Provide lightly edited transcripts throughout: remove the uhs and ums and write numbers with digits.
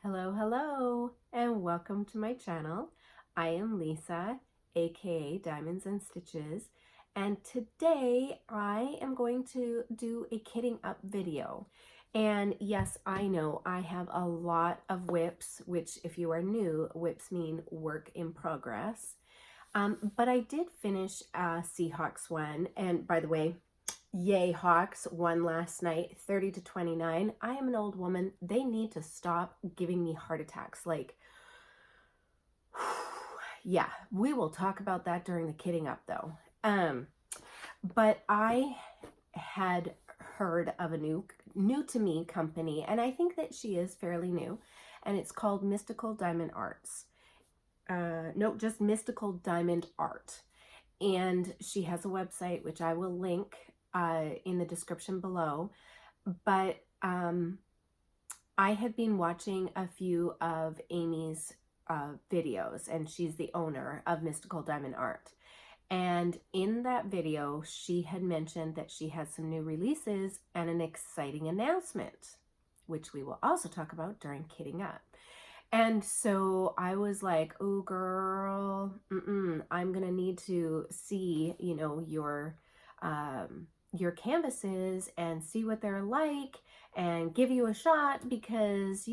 Hello, and welcome to my channel. I am Lisa, aka Diamonds and Stitches, and today I am going to do a kitting up video. And yes, I know I have a lot of whips, which if you are new, whips mean work in progress. But I did finish a Seahawks one, and by the way, yay, Hawks won last night, 30-29. I am an old woman. They need to stop giving me heart attacks. Like, yeah, we will talk about that during the kitting up though. But I had heard of a new to me company, and I think that she is fairly new, and it's called Mystical Diamond Arts. No, just Mystical Diamond Art. And she has a website, which I will link in the description below. But I had been watching a few of Amy's videos, and she's the owner of Mystical Diamond Art. And in that video, she had mentioned that she has some new releases and an exciting announcement, which we will also talk about during Kitting Up. And so I was like, oh girl, I'm gonna need to see, your canvases and see what they're like and give you a shot, because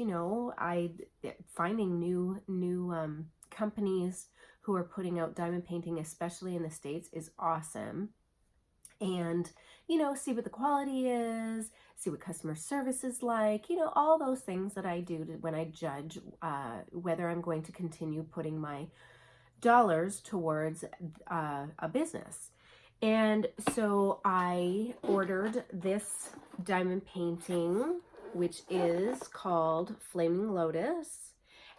finding new companies who are putting out diamond painting, especially in the States, is awesome. And see what the quality is, see what customer service is like, all those things that I do when I judge whether I'm going to continue putting my dollars towards a business. And so I ordered this diamond painting, which is called Flaming Lotus,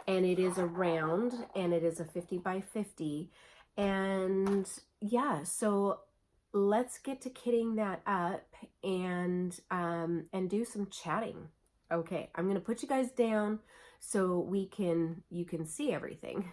and it is a round, and it is a 50 by 50. And yeah, so let's get to kitting that up and do some chatting. Okay, I'm gonna put you guys down so you can see everything.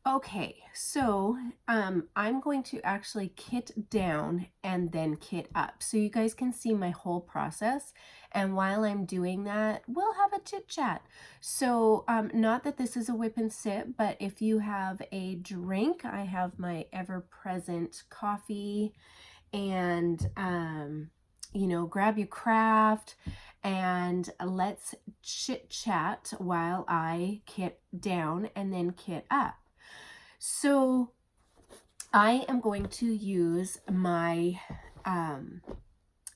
Okay, so I'm going to actually kit down and then kit up so you guys can see my whole process. And while I'm doing that, we'll have a chit chat. So not that this is a whip and sit, but if you have a drink, I have my ever-present coffee, and grab your craft and let's chit chat while I kit down and then kit up. So I am going to use my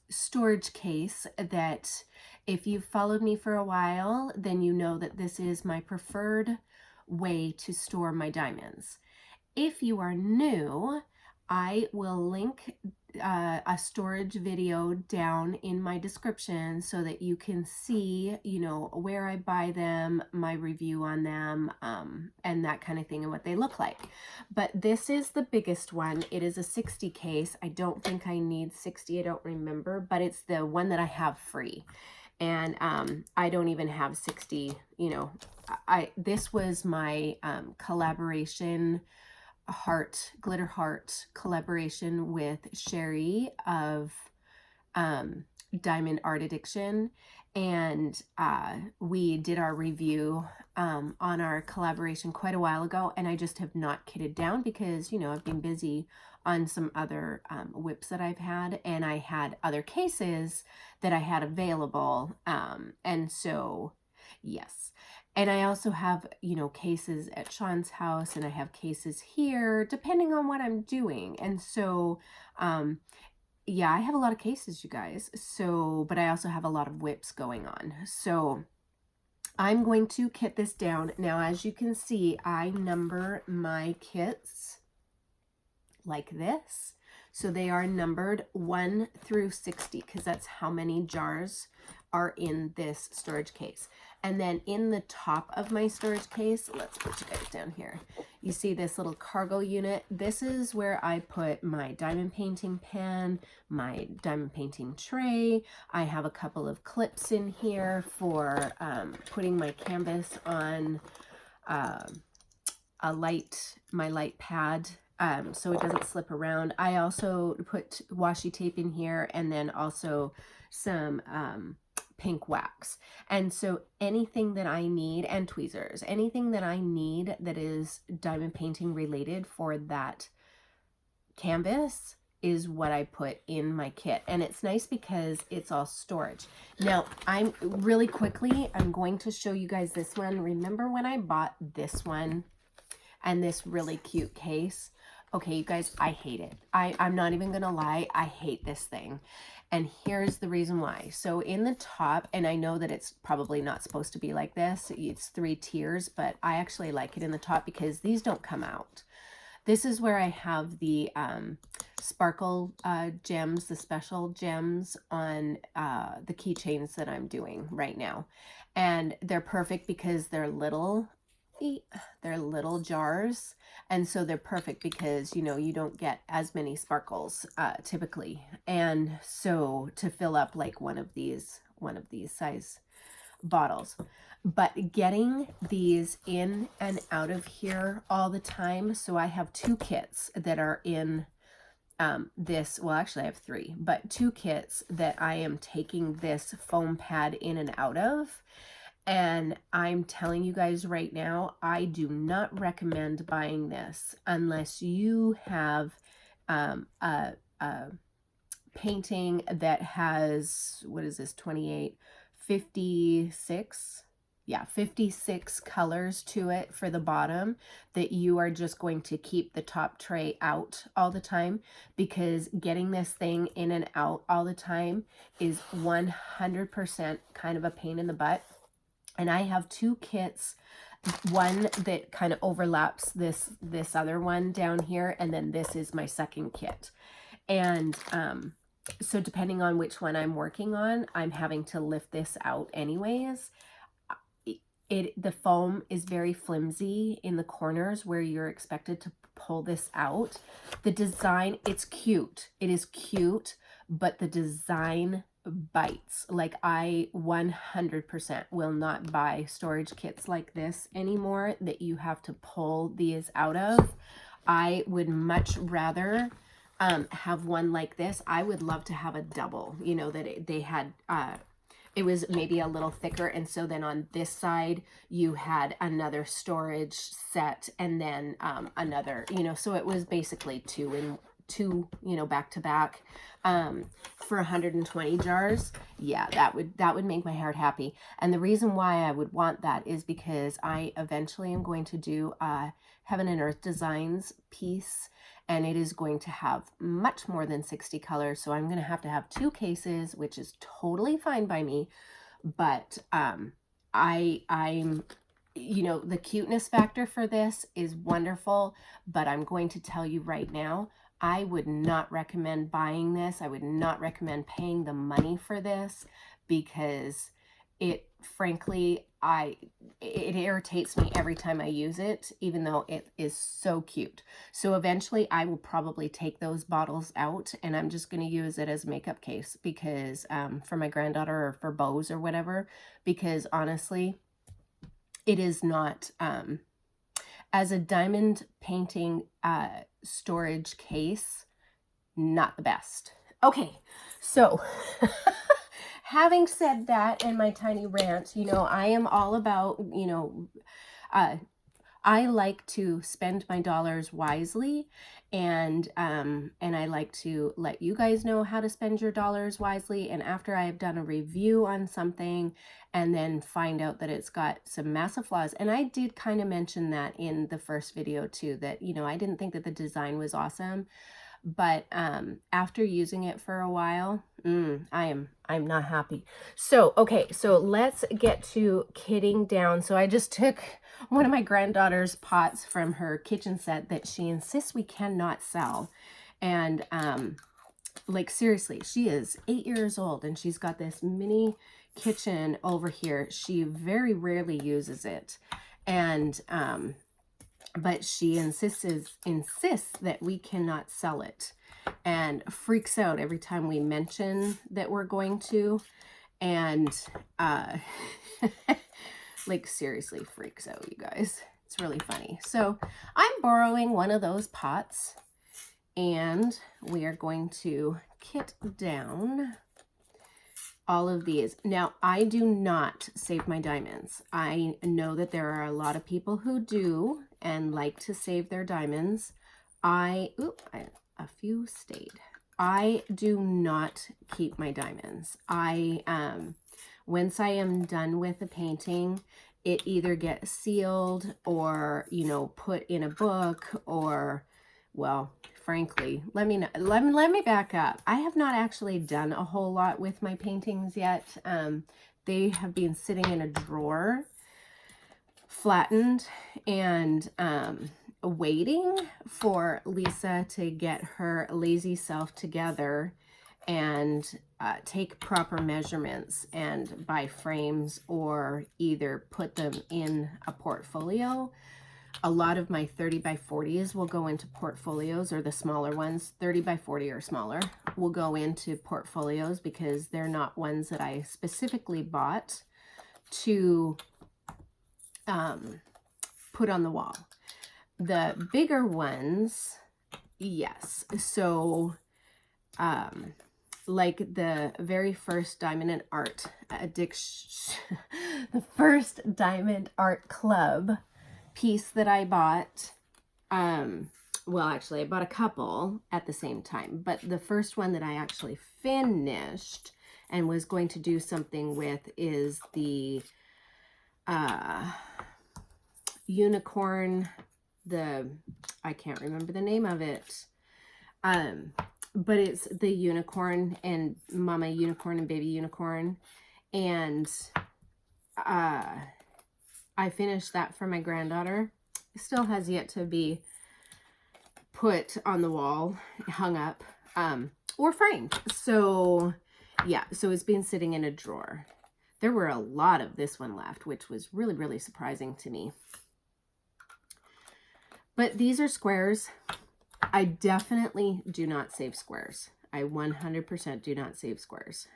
storage case that, if you've followed me for a while, then you know that this is my preferred way to store my diamonds. If you are new, I will link a storage video down in my description so that you can see, where I buy them, my review on them, and that kind of thing, and what they look like. But this is the biggest one. It is a 60 case. I don't think I need 60. I don't remember, but it's the one that I have free. And I don't even have 60, this was my collaboration glitter heart collaboration with Sherry of Diamond Art Addiction, and we did our review on our collaboration quite a while ago, and I just have not kitted down because I've been busy on some other whips that I've had, and I had other cases that I had available, and so yes. And I also have, cases at Sean's house, and I have cases here, depending on what I'm doing. And so, yeah, I have a lot of cases, you guys. So, but I also have a lot of whips going on. So I'm going to kit this down. Now, as you can see, I number my kits like this. So they are numbered 1 through 60 because that's how many jars are in this storage case. And then in the top of my storage case, let's put you guys down here. You see this little cargo unit. This is where I put my diamond painting pen, my diamond painting tray. I have a couple of clips in here for putting my canvas on my light pad, so it doesn't slip around. I also put washi tape in here, and then also some pink wax. And so anything that I need, and tweezers, anything that I need that is diamond painting related for that canvas is what I put in my kit. And it's nice because it's all storage. Now, I'm really quickly, I'm going to show you guys this one. Remember when I bought this one and this really cute case? Okay, you guys, I hate it. I'm not even gonna lie, I hate this thing. And here's the reason why. So in the top, and I know that it's probably not supposed to be like this, it's 3 tiers, but I actually like it in the top because these don't come out. This is where I have the sparkle gems, the special gems on the keychains that I'm doing right now. And they're perfect because they're little jars, and so they're perfect because, you know, you don't get as many sparkles typically, and so to fill up like one of these size bottles. But getting these in and out of here all the time, so I have 2 kits that are in this, well actually I have 3, but 2 kits that I am taking this foam pad in and out of. And I'm telling you guys right now, I do not recommend buying this unless you have a painting that has, what is this, 28, 56? Yeah, 56 colors to it for the bottom, that you are just going to keep the top tray out all the time, because getting this thing in and out all the time is 100% kind of a pain in the butt. And I have 2 kits, one that kind of overlaps this other one down here, and then this is my second kit. And so depending on which one I'm working on, I'm having to lift this out anyways. The foam is very flimsy in the corners where you're expected to pull this out. The design, it's cute. It is cute, but the design bites. Like, I 100% will not buy storage kits like this anymore that you have to pull these out of. I would much rather have one like this. I would love to have a double, you know, that they had it was maybe a little thicker, and so then on this side you had another storage set, and then another, you know, so it was basically 2 in 2, you know, back to back for 120 jars. Yeah, that would make my heart happy. And the reason why I would want that is because I eventually am going to do a Heaven and Earth Designs piece, and it is going to have much more than 60 colors. So I'm going to have 2 cases, which is totally fine by me. But I'm, you know, the cuteness factor for this is wonderful, but I'm going to tell you right now, I would not recommend buying this. I would not recommend paying the money for this, because it, frankly, it irritates me every time I use it, even though it is so cute. So eventually I will probably take those bottles out, and I'm just going to use it as a makeup case, because for my granddaughter or for bows or whatever, because honestly, it is not, as a diamond painting storage case, not the best. Okay, so having said that, and my tiny rant, you know, I am all about, you know, I like to spend my dollars wisely, and I like to let you guys know how to spend your dollars wisely. And after I have done a review on something and then find out that it's got some massive flaws, and I did kind of mention that in the first video too, that, you know, I didn't think that the design was awesome, but after using it for a while, I'm not happy. So okay, so let's get to kitting down. So I just took one of my granddaughter's pots from her kitchen set that she insists we cannot sell, and like, seriously, she is 8 years old and she's got this mini kitchen over here. She very rarely uses it, and but she insists that we cannot sell it, and freaks out every time we mention that we're going to, and like, seriously freaks out, you guys. It's really funny. So I'm borrowing one of those pots, and we are going to kit down all of these. Now, I do not save my diamonds. I know that there are a lot of people who do and like to save their diamonds. A few stayed. I do not keep my diamonds. Once I am done with a painting, it either gets sealed or, you know, put in a book or, well, frankly, let me back up. I have not actually done a whole lot with my paintings yet. They have been sitting in a drawer, flattened, and waiting for Lisa to get her lazy self together and take proper measurements and buy frames or either put them in a portfolio. A lot of my 30 by 40s will go into portfolios, or the smaller ones, 30 by 40 or smaller, will go into portfolios because they're not ones that I specifically bought to put on the wall. The bigger ones, yes. So, like the very first Diamond and Art Addiction, the first Diamond Art Club piece that I bought, well, actually, I bought a couple at the same time, but the first one that I actually finished and was going to do something with is the unicorn, I can't remember the name of it, but it's the unicorn and Mama Unicorn and Baby Unicorn, and I finished that for my granddaughter. It still has yet to be put on the wall, hung up, or framed. So yeah, so it's been sitting in a drawer. There were a lot of this one left, which was really, really surprising to me. But these are squares. I definitely do not save squares. I 100% do not save squares.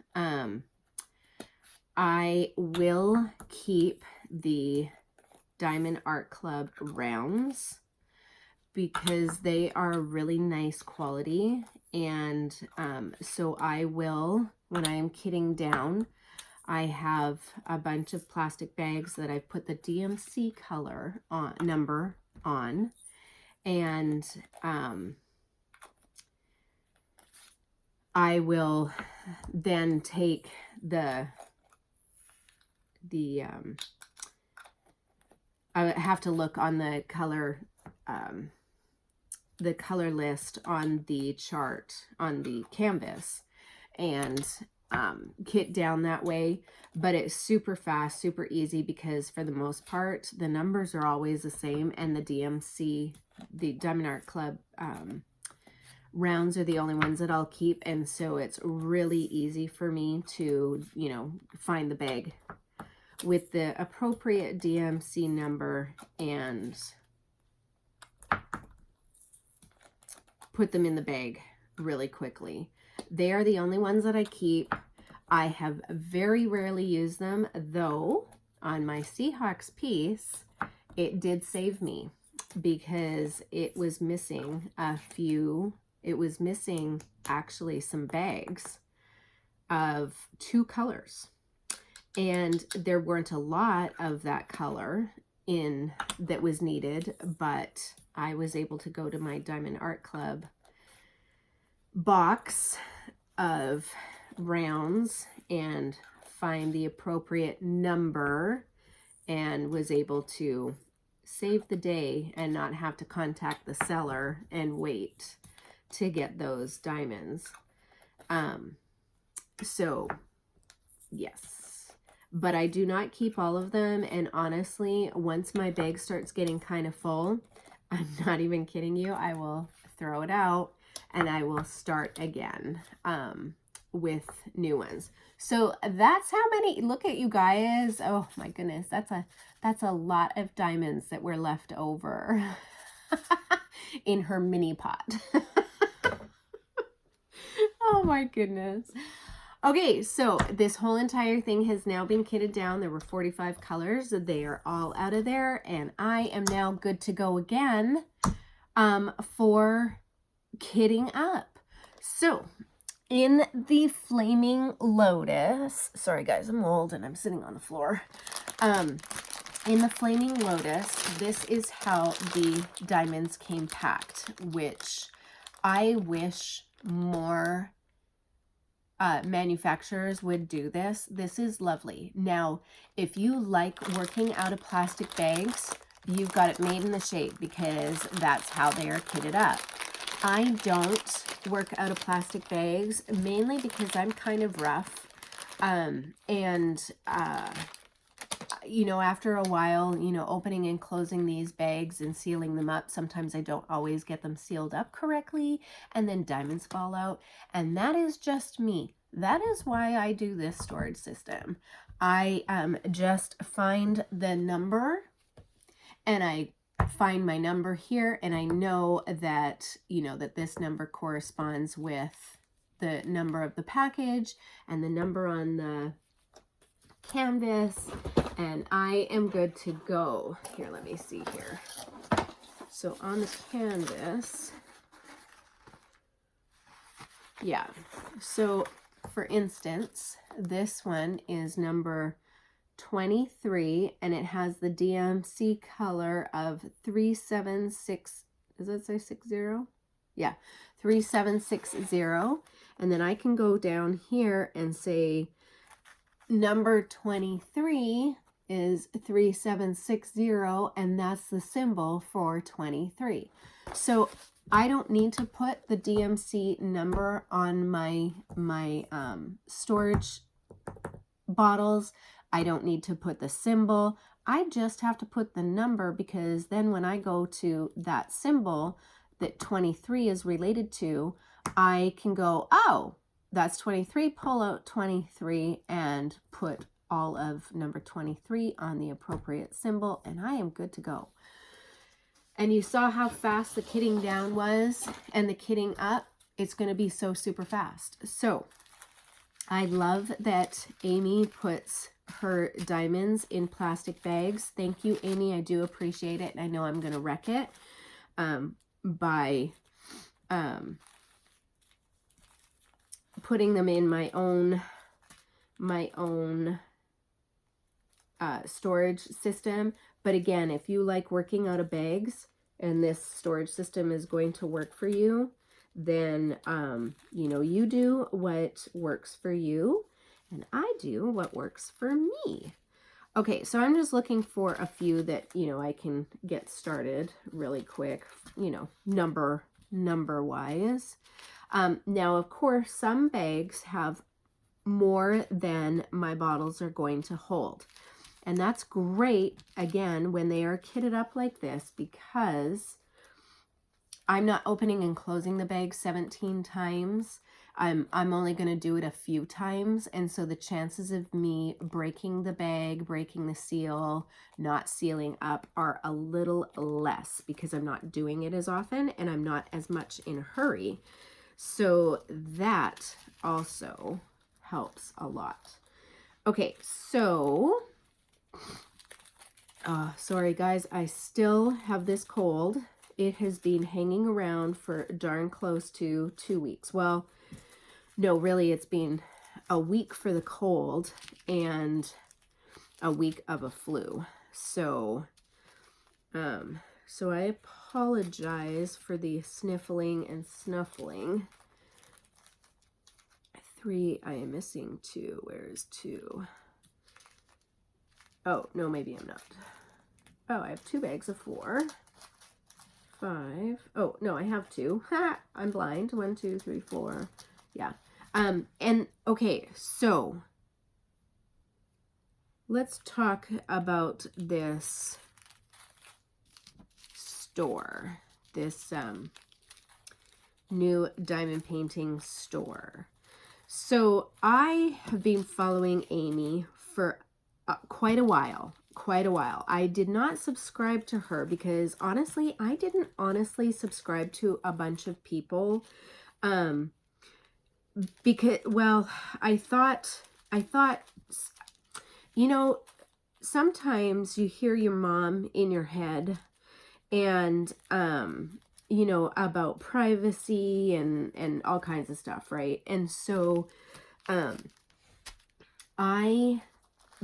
I will keep the Diamond Art Club rounds because they are really nice quality. And so I will, when I am kitting down, I have a bunch of plastic bags that I've put the DMC color number on. And I will then take I have to look on the color list on the chart on the canvas and kit down that way. But it's super fast, super easy, because for the most part the numbers are always the same, and the DMC, the Diamond Art Club rounds, are the only ones that I'll keep. And so it's really easy for me to, you know, find the bag with the appropriate DMC number and put them in the bag really quickly. They are the only ones that I keep. I have very rarely used them, though on my Seahawks piece, it did save me because it was missing actually some bags of 2 colors. And there weren't a lot of that color in that was needed, but I was able to go to my Diamond Art Club box of rounds and find the appropriate number, and was able to save the day and not have to contact the seller and wait to get those diamonds. So yes, but I do not keep all of them. And honestly, once my bag starts getting kind of full, I'm not even kidding you, I will throw it out and I will start again with new ones. So that's how many, look at you guys. Oh my goodness, that's a lot of diamonds that were left over in her mini pot. Oh my goodness. Okay, so this whole entire thing has now been kitted down. There were 45 colors. They are all out of there, and I am now good to go again for kitting up. So in the Flaming Lotus, sorry guys, I'm old and I'm sitting on the floor. In the Flaming Lotus, this is how the diamonds came packed, which I wish more manufacturers would do this. This is lovely. Now, if you like working out of plastic bags, you've got it made in the shape because that's how they are kitted up. I don't work out of plastic bags, mainly because I'm kind of rough. You know, after a while, you know, opening and closing these bags and sealing them up, sometimes I don't always get them sealed up correctly, and then diamonds fall out, and that is just me. That is why I do this storage system. I just find the number, and I find my number here, and I know that, you know, that this number corresponds with the number of the package and the number on the canvas, and I am good to go. Here, let me see here. So on the canvas, yeah, so for instance, this one is number 23, and it has the DMC color of 376, does that say 60? Yeah, 3760, and then I can go down here and say number 23 is 3760, and that's the symbol for 23. So I don't need to put the DMC number on my storage bottles. I don't need to put the symbol. I just have to put the number, because then when I go to that symbol that 23 is related to, I can go, oh, that's 23, pull out 23 and put all of number 23 on the appropriate symbol, and I am good to go. And you saw how fast the kitting down was and the kitting up. It's going to be so super fast. So I love that Amy puts her diamonds in plastic bags. Thank you, Amy. I do appreciate it. And I know I'm going to wreck it by putting them in my own storage system. But again, if you like working out of bags and this storage system is going to work for you, then you know, you do what works for you, and I do what works for me. Okay, so I'm just looking for a few that, you know, I can get started really quick, you know, number wise. Now, of course, some bags have more than my bottles are going to hold. And that's great, again, when they are kitted up like this, because I'm not opening and closing the bag 17 times. I'm only going to do it a few times. And so the chances of me breaking the bag, breaking the seal, not sealing up are a little less, because I'm not doing it as often and I'm not as much in a hurry. So that also helps a lot. Okay, so sorry guys, I still have this cold. It has been hanging around for darn close to 2 weeks. Well, no, really, it's been a week for the cold and a week of a flu. So, so I apologize for the sniffling and snuffling. 3, I am missing 2. Where is 2? Oh, no, maybe I'm not. Oh, I have 2 bags of 4. 5. Oh, no, I have 2. Ha! I'm blind. 1, 2, 3, 4. Yeah. And okay, so let's talk about this store, this new diamond painting store. So I have been following Amy for quite a while. I did not subscribe to her because honestly, I didn't honestly subscribe to a bunch of people. Because, well, I thought, you know, sometimes you hear your mom in your head, and about privacy and all kinds of stuff, right? And so I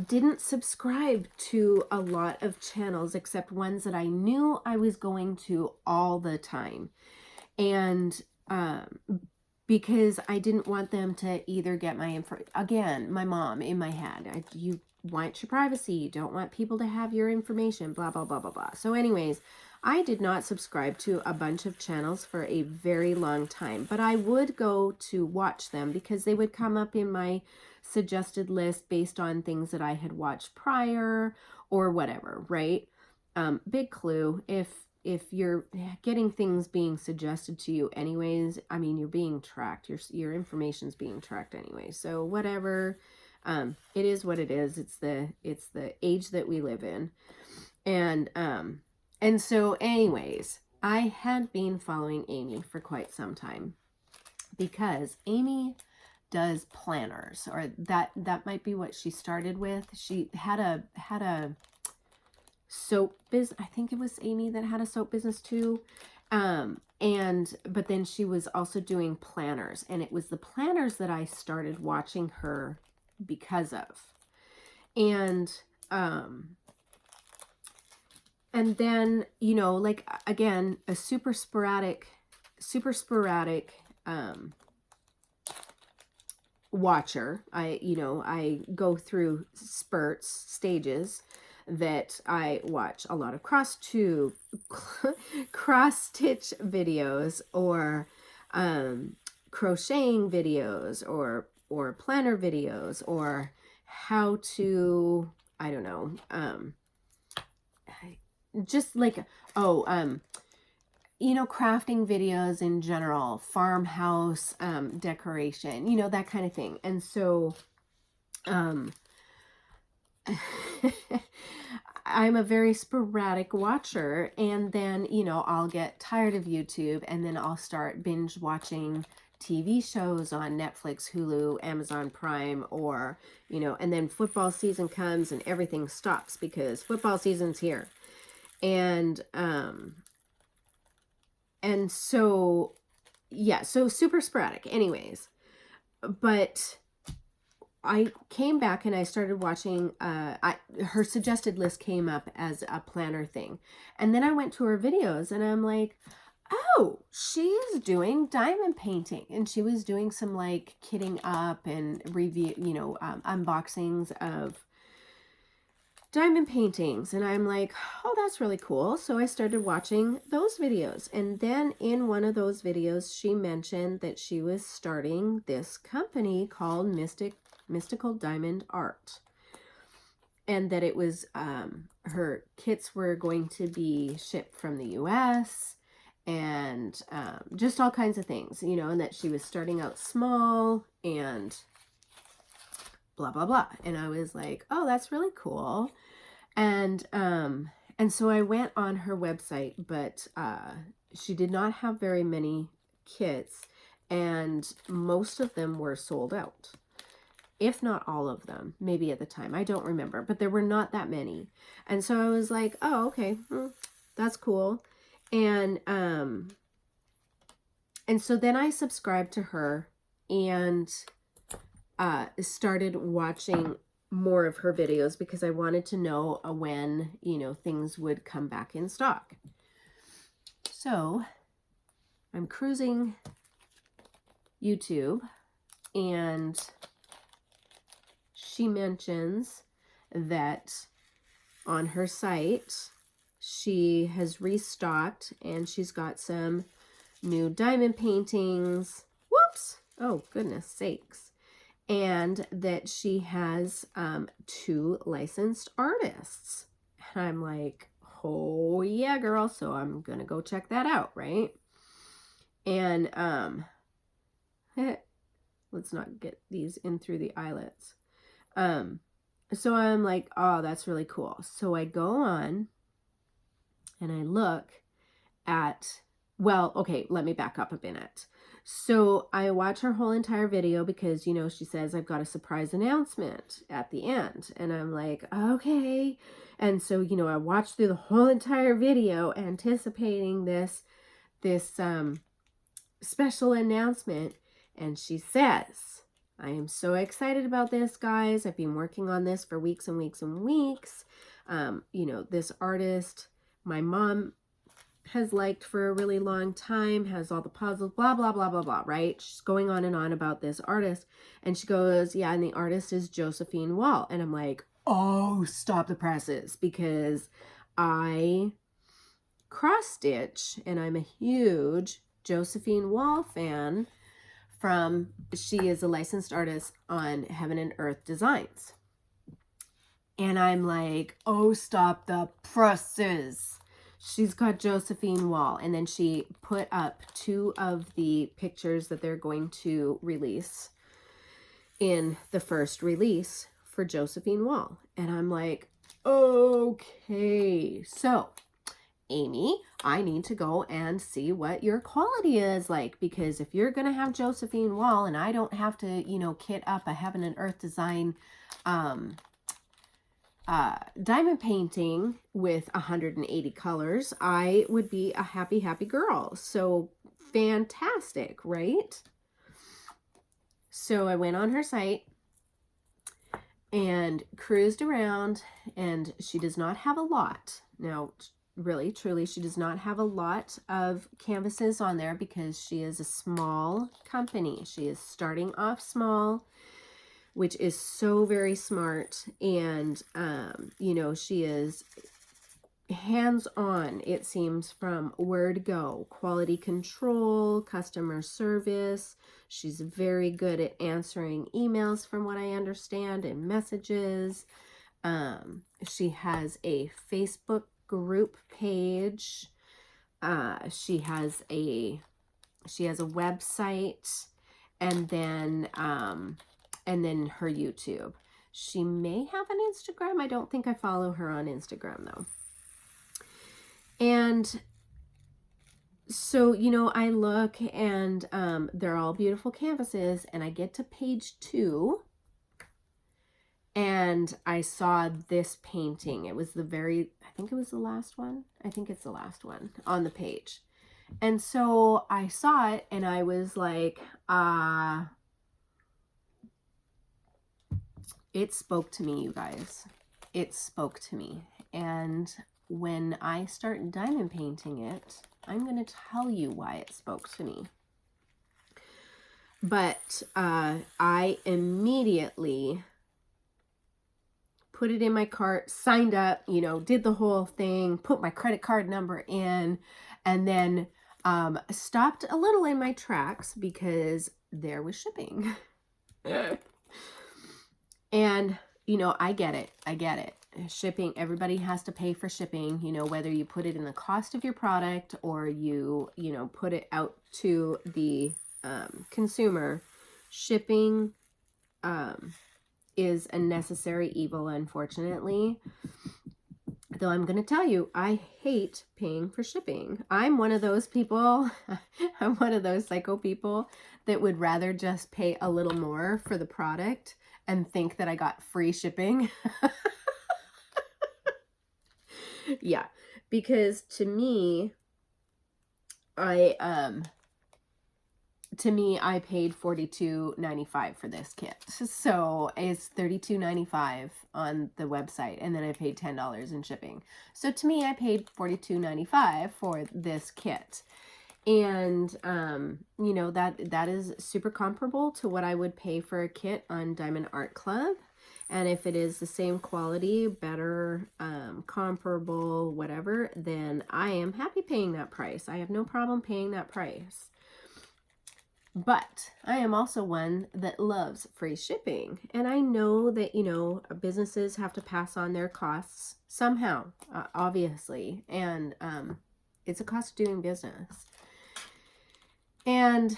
didn't subscribe to a lot of channels except ones that I knew I was going to all the time. And because I didn't want them to either get my info, again, my mom in my head, you want your privacy, you don't want people to have your information, blah, blah, blah, blah, blah. So anyways, I did not subscribe to a bunch of channels for a very long time, but I would go to watch them because they would come up in my suggested list based on things that I had watched prior or whatever, right? Big clue, if you're getting things being suggested to you anyways, I mean, you're being tracked, your information's being tracked anyway, so whatever. It is what it is. It's the age that we live in. And so anyways, I had been following Amy for quite some time because Amy does planners, or that might be what she started with. She had a soap business. I think it was Amy that had a soap business too. But then she was also doing planners, and it was the planners that I started watching her because of. And then, like, again, a super sporadic watcher. I go through stages that I watch a lot of cross stitch videos, or crocheting videos, or planner videos, or how to, I don't know, just like, crafting videos in general, farmhouse decoration, that kind of thing. And so I'm a very sporadic watcher, and then, I'll get tired of YouTube, and then I'll start binge watching TV shows on Netflix, Hulu, Amazon Prime, or, and then football season comes and everything stops because football season's here. And so, yeah, so super sporadic anyways. But I came back and I started watching, her suggested list came up as a planner thing. And then I went to her videos and I'm like, oh, she's doing diamond painting. And she was doing some like kitting up and review, unboxings of diamond paintings. And I'm like, oh, that's really cool. So I started watching those videos. And then in one of those videos, she mentioned that she was starting this company called Mystical Diamond Art. And that it was, her kits were going to be shipped from the US, and just all kinds of things, and that she was starting out small and blah, blah, blah. And I was like, oh, that's really cool. And so I went on her website, but she did not have very many kits, and most of them were sold out. If not all of them, maybe at the time, I don't remember, but there were not that many. And so I was like, oh, okay, that's cool. And so then I subscribed to her and started watching more of her videos because I wanted to know when, things would come back in stock. So I'm cruising YouTube, and she mentions that on her site, she has restocked and she's got some new diamond paintings. Whoops! Oh, goodness sakes. And that she has 2 licensed artists. And I'm like, oh yeah, girl. So I'm going to go check that out, right? And let's not get these in through the eyelets. So I'm like, oh, that's really cool. So I go on and I look at, well, okay, let me back up a minute. So I watch her whole entire video because, she says, I've got a surprise announcement at the end. And I'm like, okay. And so, I watched through the whole entire video anticipating this this special announcement, and she says, I am so excited about this, guys. I've been working on this for weeks and weeks and weeks. You know, this artist, my mom has liked for a really long time, has all the puzzles, blah, blah, blah, blah, blah, right? She's going on and on about this artist. And she goes, yeah, and the artist is Josephine Wall. And I'm like, oh, stop the presses, because I cross-stitch, and I'm a huge Josephine Wall fan she is a licensed artist on Heaven and Earth Designs. And I'm like, oh, stop the presses. She's got Josephine Wall. And then she put up 2 of the pictures that they're going to release in the first release for Josephine Wall. And I'm like, okay. So, Amy, I need to go and see what your quality is like, because if you're going to have Josephine Wall and I don't have to, you know, kit up a Heaven and Earth Design diamond painting with 180 colors, I would be a happy, happy girl. So fantastic, right? So I went on her site and cruised around, and she does not have a lot. Now, really, truly, she does not have a lot of canvases on there because she is a small company. She is starting off small, which is so very smart. And, you know, she is hands-on, it seems, from word go. Quality control, customer service. She's very good at answering emails, from what I understand, and messages. She has a Facebook group page. She has a website, and then her YouTube. She may have an Instagram. I don't think I follow her on Instagram though. And so, you know, I look, and they're all beautiful canvases, and I get to page 2. And I saw this painting. It was I think it was the last one. I think it's the last one on the page. And so I saw it, and I was like, it spoke to me, you guys. It spoke to me. And when I start diamond painting it, I'm going to tell you why it spoke to me. But I immediately put it in my cart, signed up, you know, did the whole thing, put my credit card number in, and then stopped a little in my tracks because there was shipping. And, you know, I get it. Shipping, everybody has to pay for shipping, you know, whether you put it in the cost of your product or you know, put it out to the consumer. Shipping is a necessary evil, unfortunately. Though I'm going to tell you, I hate paying for shipping. I'm one of those people, I'm one of those psycho people that would rather just pay a little more for the product and think that I got free shipping. Yeah, because to me, I paid $42.95 for this kit. So it's $32.95 on the website, and then I paid $10 in shipping. So to me, I paid $42.95 for this kit. And, you know, that is super comparable to what I would pay for a kit on Diamond Art Club. And if it is the same quality, better, comparable, whatever, then I am happy paying that price. I have no problem paying that price. But I am also one that loves free shipping. And I know that, you know, businesses have to pass on their costs somehow, obviously. And it's a cost of doing business. And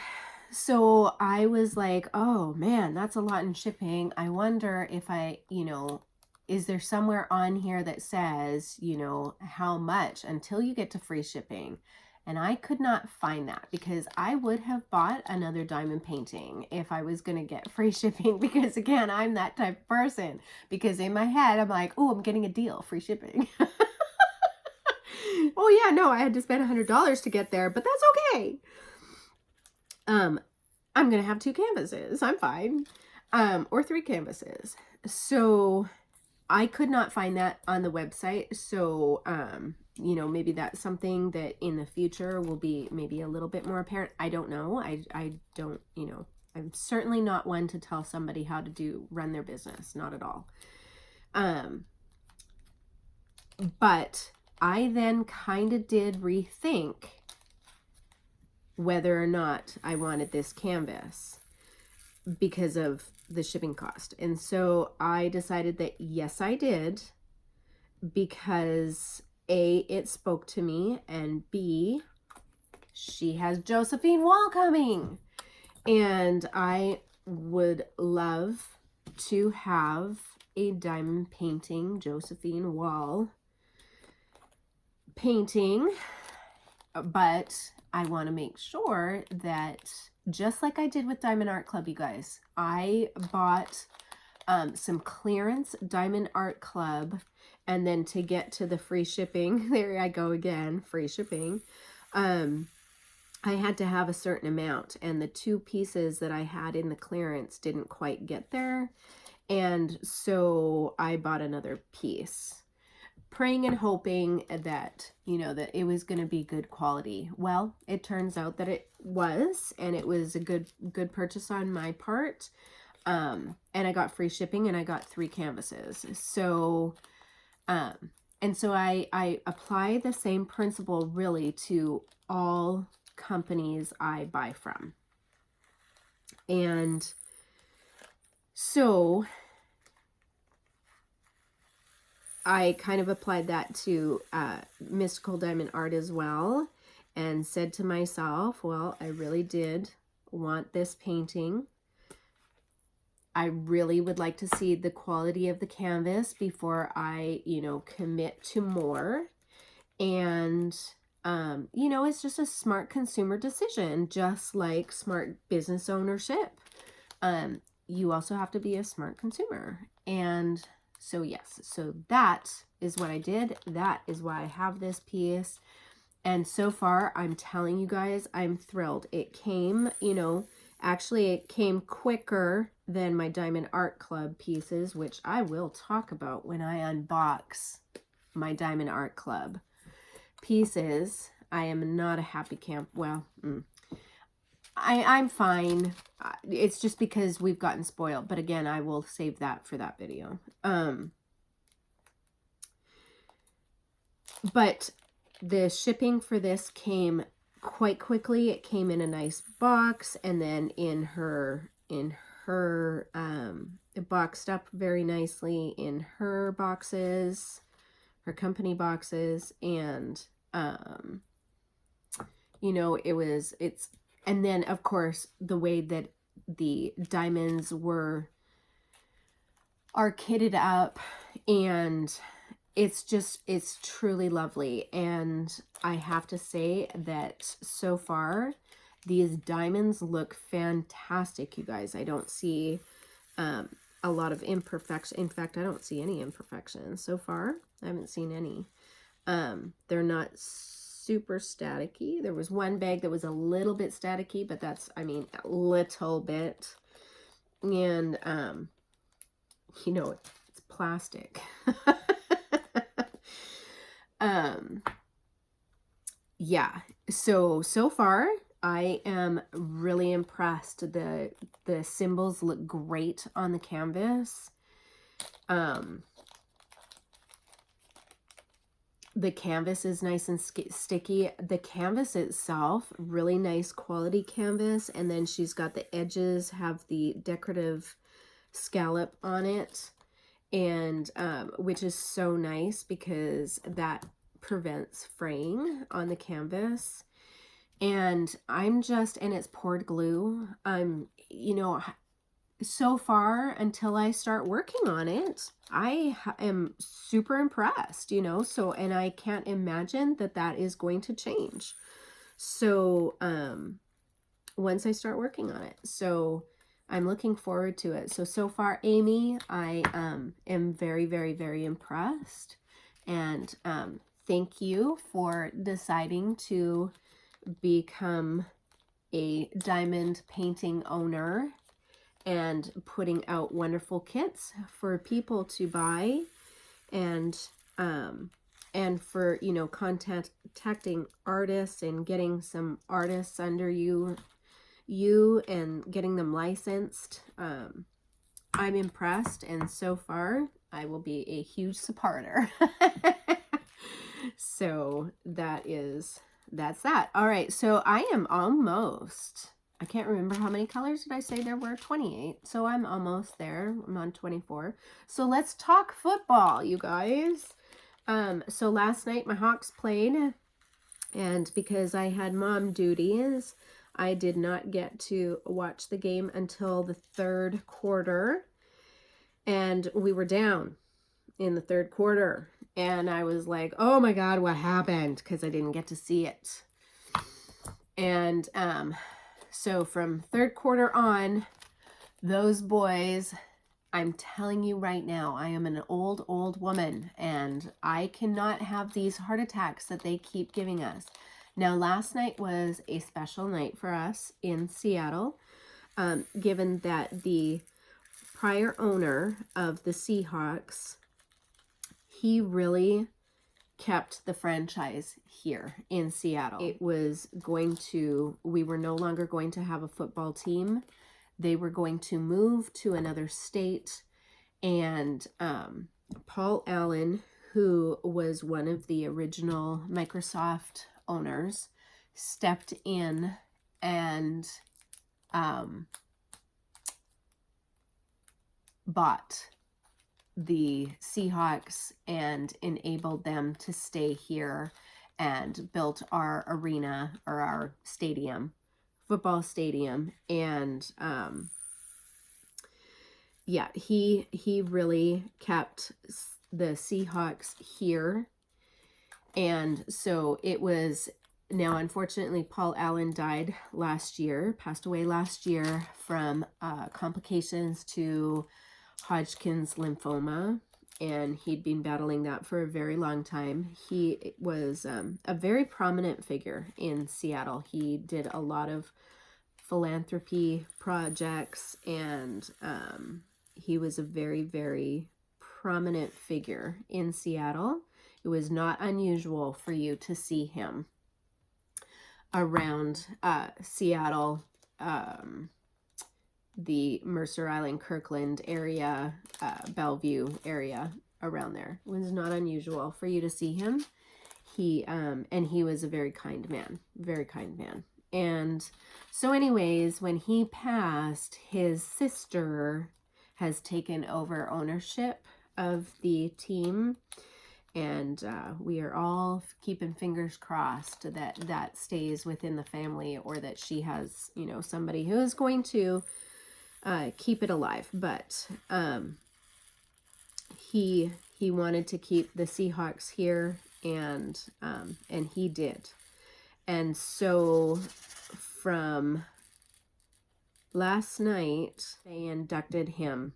so I was like, oh man, that's a lot in shipping. I wonder if you know, is there somewhere on here that says, you know, how much until you get to free shipping? And I could not find that, because I would have bought another diamond painting if I was going to get free shipping, because again, I'm that type of person, because in my head, I'm like, oh, I'm getting a deal, free shipping. Oh yeah, no, I had to spend $100 to get there, but that's okay. I'm gonna have 2 canvases. I'm fine. Or 3 canvases. So I could not find that on the website. So, you know, maybe that's something that in the future will be maybe a little bit more apparent. I don't know. I don't, you know, I'm certainly not one to tell somebody how to run their business. Not at all. But I then kind of did rethink whether or not I wanted this canvas because of the shipping cost. And so I decided that yes, I did, because A, it spoke to me, and B, she has Josephine Wall coming. And I would love to have a diamond painting Josephine Wall painting, but I want to make sure that, just like I did with Diamond Art Club, you guys, I bought some clearance Diamond Art Club, and then to get to the free shipping, there I go again, free shipping, I had to have a certain amount, and the 2 pieces that I had in the clearance didn't quite get there, and so I bought another piece, praying and hoping that, you know, that it was going to be good quality. Well, it turns out that it was, and it was a good purchase on my part. And I got free shipping, and I got 3 canvases. So, and so I apply the same principle really to all companies I buy from. And so I kind of applied that to Mystical Diamond Art as well, and said to myself, well, I really did want this painting. I really would like to see the quality of the canvas before I, you know, commit to more. And, you know, it's just a smart consumer decision, just like smart business ownership. You also have to be a smart consumer. And so yes, so that is what I did. That is why I have this piece. And so far, I'm telling you guys, I'm thrilled. It came, you know, actually it came quicker than my Diamond Art Club pieces, which I will talk about when I unbox my Diamond Art Club pieces. I am not a happy well, I'm fine. It's just because we've gotten spoiled. But again, I will save that for that video. But the shipping for this came quite quickly. It came in a nice box, and then in her it boxed up very nicely in her boxes, her company boxes, and you know, and then of course the way that the diamonds are kitted up, and it's truly lovely. And I have to say that so far these diamonds look fantastic, you guys. I don't see a lot of imperfection. In fact, I don't see any imperfections so far. I haven't seen any. They're not super staticky. There was one bag that was a little bit staticky, but that's, I mean, a little bit. And you know, it's plastic. Yeah, so far I am really impressed. The symbols look great on the canvas. The canvas is nice and sticky. The canvas itself, really nice quality canvas, and then she's got the edges have the decorative scallop on it, and which is so nice because that prevents fraying on the canvas. And and it's poured glue. You know, so far until I start working on it, I am super impressed, you know, so, and I can't imagine that is going to change. So once I start working on it, so I'm looking forward to it. So far, Amy, I am very, very, very impressed. And thank you for deciding to become a diamond painting owner and putting out wonderful kits for people to buy, and for, you know, contacting artists and getting some artists under you and getting them licensed. I'm impressed, and so far I will be a huge supporter. So that's that. All right, so I am almost, I can't remember how many colors did I say there were? 28. So I'm almost there. I'm on 24. So let's talk football, you guys. So last night my Hawks played, and because I had mom duties, I did not get to watch the game until the third quarter, and we were down in the third quarter, and I was like, oh my God, what happened? Because I didn't get to see it. And so from third quarter on, those boys, I'm telling you right now, I am an old woman, and I cannot have these heart attacks that they keep giving us. Now, last night was a special night for us in Seattle, given that the prior owner of the Seahawks, he really kept the franchise here in Seattle. It was going to, we were no longer going to have a football team. They were going to move to another state, and Paul Allen, who was one of the original Microsoft owners, stepped in and bought the Seahawks and enabled them to stay here, and built our arena, or our stadium, football stadium. And yeah, he really kept the Seahawks here. And so it was, now unfortunately Paul Allen died last year, passed away last year from complications to Hodgkin's lymphoma, and he'd been battling that for a very long time. He was a very prominent figure in Seattle. He did a lot of philanthropy projects, and he was a very, very prominent figure in Seattle. It was not unusual for you to see him around Seattle, the Mercer Island, Kirkland area, Bellevue area, around there. It was not unusual for you to see him. And he was a very kind man, very kind man. And so anyways, when he passed, his sister has taken over ownership of the team, and we are all keeping fingers crossed that that stays within the family, or that she has, you know, somebody who is going to keep it alive. But he wanted to keep the Seahawks here, and he did. And so from last night, they inducted him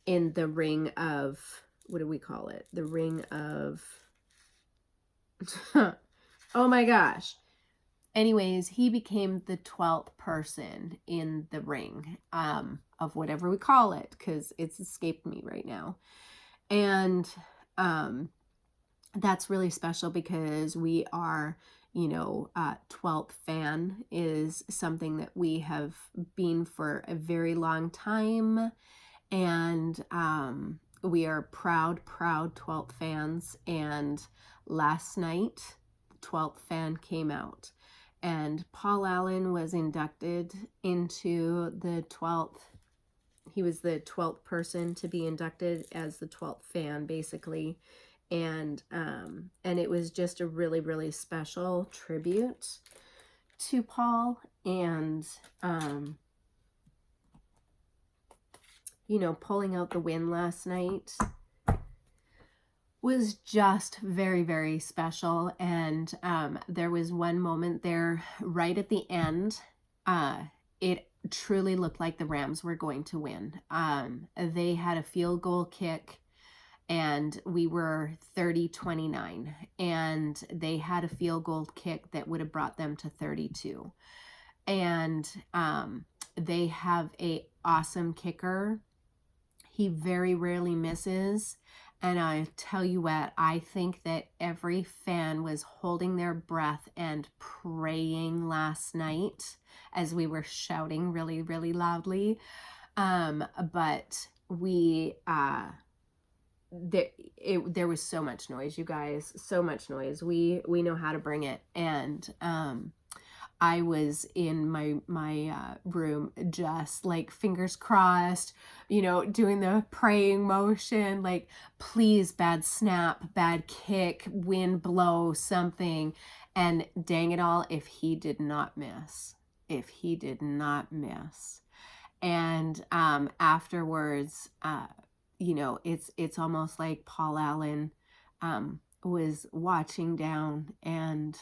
in the ring of, what do we call it? The ring of, oh my gosh. Anyways, he became the 12th person in the ring of whatever we call it, because it's escaped me right now. And that's really special, because we are, you know, 12th fan is something that we have been for a very long time. And we are proud 12th fans. And last night, the 12th fan came out, and Paul Allen was inducted into the 12th. He was the 12th person to be inducted as the 12th fan, basically. And it was just a really, really special tribute to Paul. And you know, pulling out the win last night was just very, very special. And there was one moment there right at the end. It truly looked like the Rams were going to win. They had a field goal kick, and we were 30-29, and they had a field goal kick that would have brought them to 32. And they have a awesome kicker. He very rarely misses. And I tell you what, I think that every fan was holding their breath and praying last night as we were shouting really, really loudly. But we, there was so much noise, you guys, so much noise. We know how to bring it. And, I was in my room, just like fingers crossed, you know, doing the praying motion, like, please, bad snap, bad kick, wind blow, something. And dang it all, if he did not miss, And afterwards, you know, it's almost like Paul Allen was watching down and,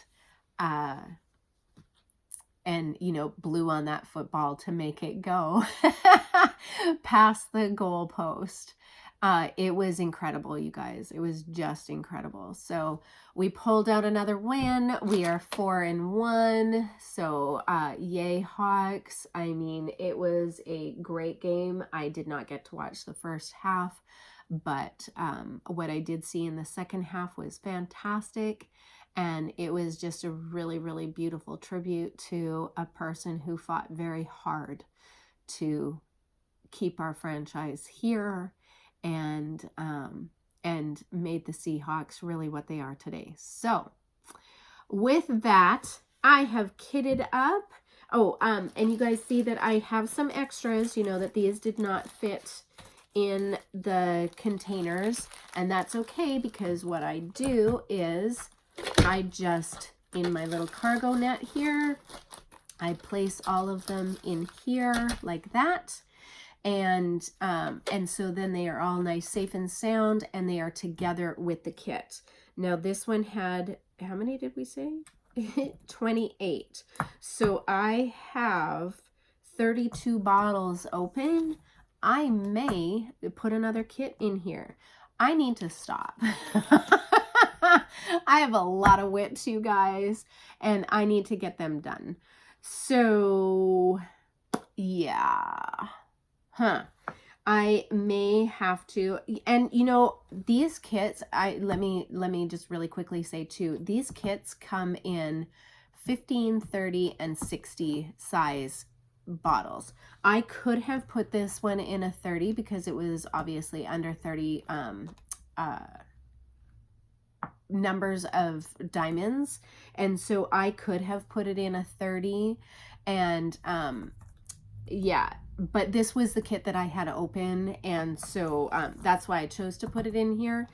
you know, blew on that football to make it go past the goal post. It was incredible, you guys. It was just incredible. So we pulled out another win. We are 4-1. So yay, Hawks. I mean, it was a great game. I did not get to watch the first half, but what I did see in the second half was fantastic. And it was just a really, really beautiful tribute to a person who fought very hard to keep our franchise here and made the Seahawks really what they are today. So with that, I have kitted up. Oh, and you guys see that I have some extras, you know, that these did not fit in the containers, and that's okay, because what I do is I just, in my little cargo net here, I place all of them in here like that. And so then they are all nice, safe and sound, and they are together with the kit. Now this one had, how many did we say? 28. So I have 32 bottles open. I may put another kit in here. I need to stop. I have a lot of whips, you guys, and I need to get them done. So, yeah. I may have to, and you know, these kits, let me just really quickly say too, these kits come in 15, 30, and 60 size bottles. I could have put this one in a 30 because it was obviously under 30 numbers of diamonds, and so I could have put it in a 30, and yeah, but this was the kit that I had open, and so that's why I chose to put it in here.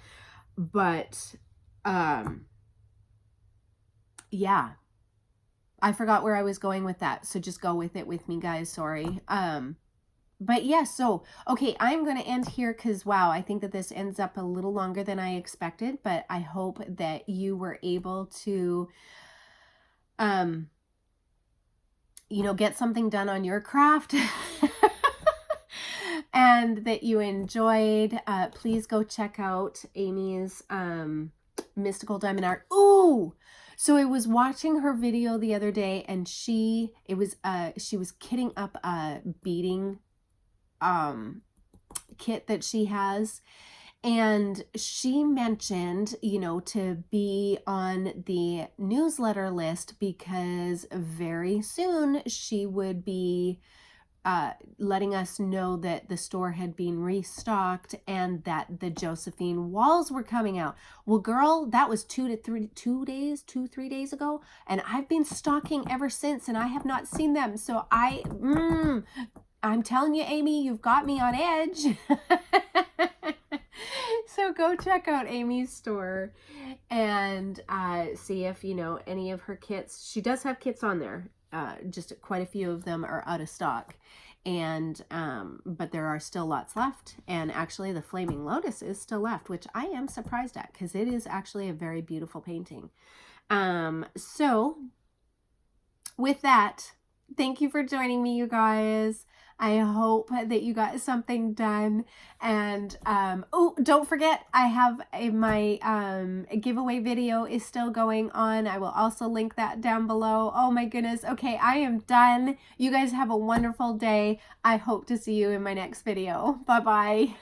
But yeah, I forgot where I was going with that, so just go with it with me, guys. Sorry. But yeah, so, okay, I'm going to end here because, wow, I think that this ends up a little longer than I expected, but I hope that you were able to, you know, get something done on your craft and that you enjoyed. Please go check out Amy's mystical diamond art. Ooh! So I was watching her video the other day, and she was kitting up a beading kit that she has, and she mentioned, you know, to be on the newsletter list because very soon she would be letting us know that the store had been restocked and that the Josephine walls were coming out. Well, girl, that was 3 days ago, and I've been stalking ever since, and I have not seen them. So I'm telling you, Amy, you've got me on edge. So go check out Amy's store and see if, you know, any of her kits. She does have kits on there. Just quite a few of them are out of stock. And but there are still lots left. And actually the Flaming Lotus is still left, which I am surprised at because it is actually a very beautiful painting. So with that, thank you for joining me, you guys. I hope that you got something done. And oh, don't forget, I have my giveaway video is still going on. I will also link that down below. Oh my goodness. Okay, I am done. You guys have a wonderful day. I hope to see you in my next video. Bye-bye.